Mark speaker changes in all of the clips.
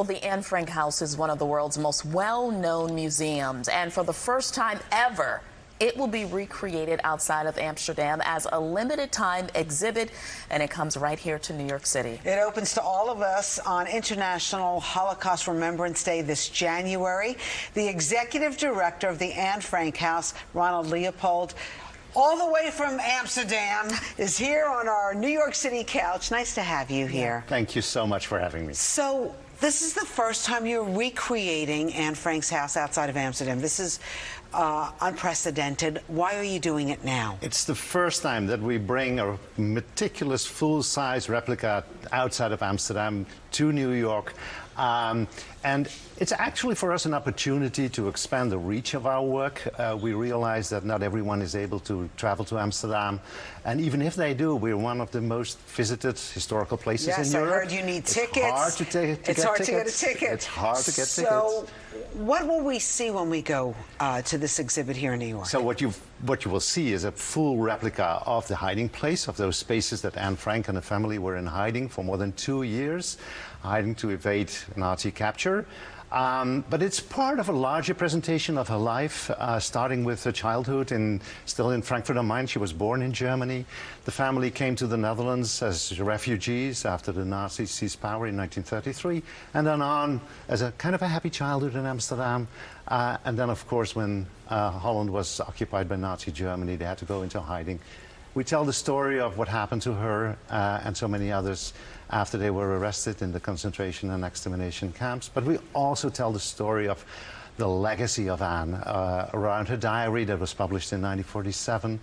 Speaker 1: Well, the Anne Frank House is one of the world's most well-known museums, and for the first time ever, it will be recreated outside of Amsterdam as a limited-time exhibit, and it comes right here to New York City.
Speaker 2: It opens to all of us on International Holocaust Remembrance Day this January. The executive director of the Anne Frank House, Ronald Leopold, all the way from Amsterdam, is here on our New York City couch. Nice to have you here.
Speaker 3: Thank you so much for having me.
Speaker 2: So, this is the first time you're recreating Anne Frank's house outside of Amsterdam. This is unprecedented. Why are you doing it now?
Speaker 3: It's the first time that we bring a meticulous full-size replica outside of Amsterdam to New York. And it's actually for us an opportunity to expand the reach of our work. We realize that not everyone is able to travel to Amsterdam. And even if they do, we're one of the most visited historical places in Europe.
Speaker 2: Yes, I heard you need tickets.
Speaker 3: It's hard to get a ticket. It's hard to get tickets.
Speaker 2: So, what will we see when we go to this exhibit here in New York?
Speaker 3: So what you will see is a full replica of the hiding place, of those spaces that Anne Frank and the family were in hiding for more than 2 years, hiding to evade Nazi capture. But it's part of a larger presentation of her life, starting with her childhood still in Frankfurt am Main. She was born in Germany. The family came to the Netherlands as refugees after the Nazis seized power in 1933, and then on as a kind of a happy childhood in Amsterdam. And then, of course, when Holland was occupied by Nazi Germany, they had to go into hiding. We tell the story of what happened to her and so many others after they were arrested in the concentration and extermination camps. But we also tell the story of the legacy of Anne around her diary that was published in 1947.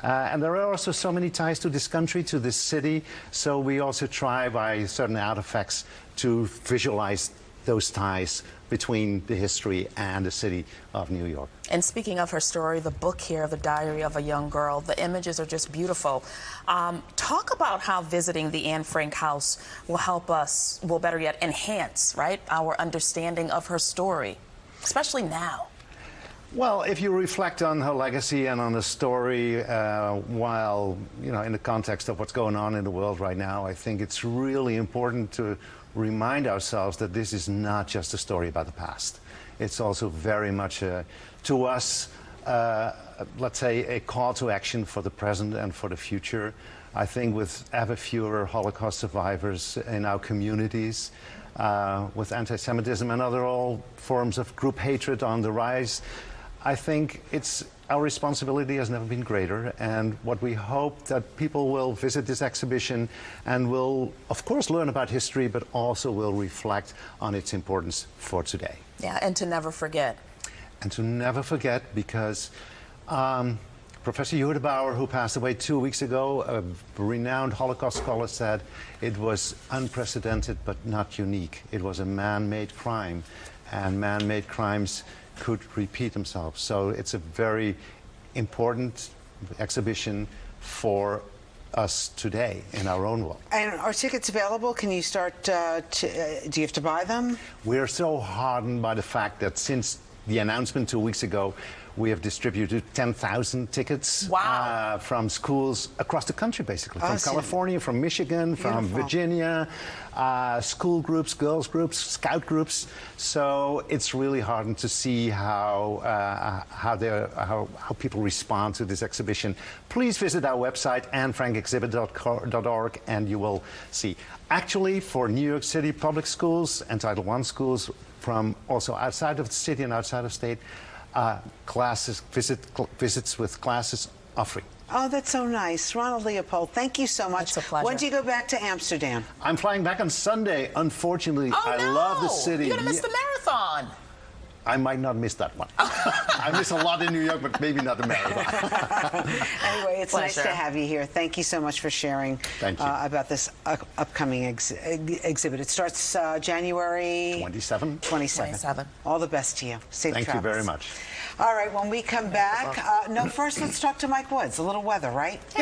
Speaker 3: And there are also so many ties to this country, to this city. So we also try by certain artifacts to visualize those ties between the history and the city of New York.
Speaker 1: And speaking of her story, the book here, The Diary of a Young Girl, the images are just beautiful. Talk about how visiting the Anne Frank house will help us, well, better yet, enhance, right, our understanding of her story, especially now.
Speaker 3: Well, if you reflect on her legacy and on the story, while, you know, in the context of what's going on in the world right now, I think it's really important to remind ourselves that this is not just a story about the past. It's also very much, to us, let's say, a call to action for the present and for the future. I think with ever fewer Holocaust survivors in our communities, with anti-Semitism and other all forms of group hatred on the rise, I think our responsibility has never been greater, and what we hope that people will visit this exhibition and will, of course, learn about history, but also will reflect on its importance for today.
Speaker 1: Yeah, and to never forget.
Speaker 3: And to never forget, because Professor Bauer, who passed away 2 weeks ago, a renowned Holocaust scholar, said it was unprecedented but not unique. It was a man-made crime, and man-made crimes could repeat themselves. So it's a very important exhibition for us today in our own world.
Speaker 2: And are tickets available? Can you start, do you have to buy them?
Speaker 3: We're so heartened by the fact that since the announcement 2 weeks ago, we have distributed 10,000 tickets.
Speaker 1: Wow.
Speaker 3: From schools across the country, basically. From
Speaker 2: Awesome.
Speaker 3: California, from Michigan, from Virginia, school groups, girls groups, scout groups. So it's really heartening to see how people respond to this exhibition. Please visit our website, annefrankexhibit.org, and you will see. Actually, for New York City public schools and Title I schools from also outside of the city and outside of state, visits with classes are free.
Speaker 2: Oh, that's so nice. Ronald Leopold, thank you so much.
Speaker 1: It's a pleasure.
Speaker 2: When do you go back to Amsterdam?
Speaker 3: I'm flying back on Sunday. Unfortunately,
Speaker 1: Oh,
Speaker 3: I
Speaker 1: no.
Speaker 3: love the city.
Speaker 1: You're going to miss the marathon.
Speaker 3: I might not miss that one. I miss a lot in New York, but maybe not the marathon.
Speaker 2: Anyway, it's nice to have you here. Thank you so much for sharing about this upcoming exhibit. It starts January 27. All the best to you. Safe travels.
Speaker 3: Thank you very much.
Speaker 2: All right, when we come back, no, first let's talk to Mike Woods. A little weather, right?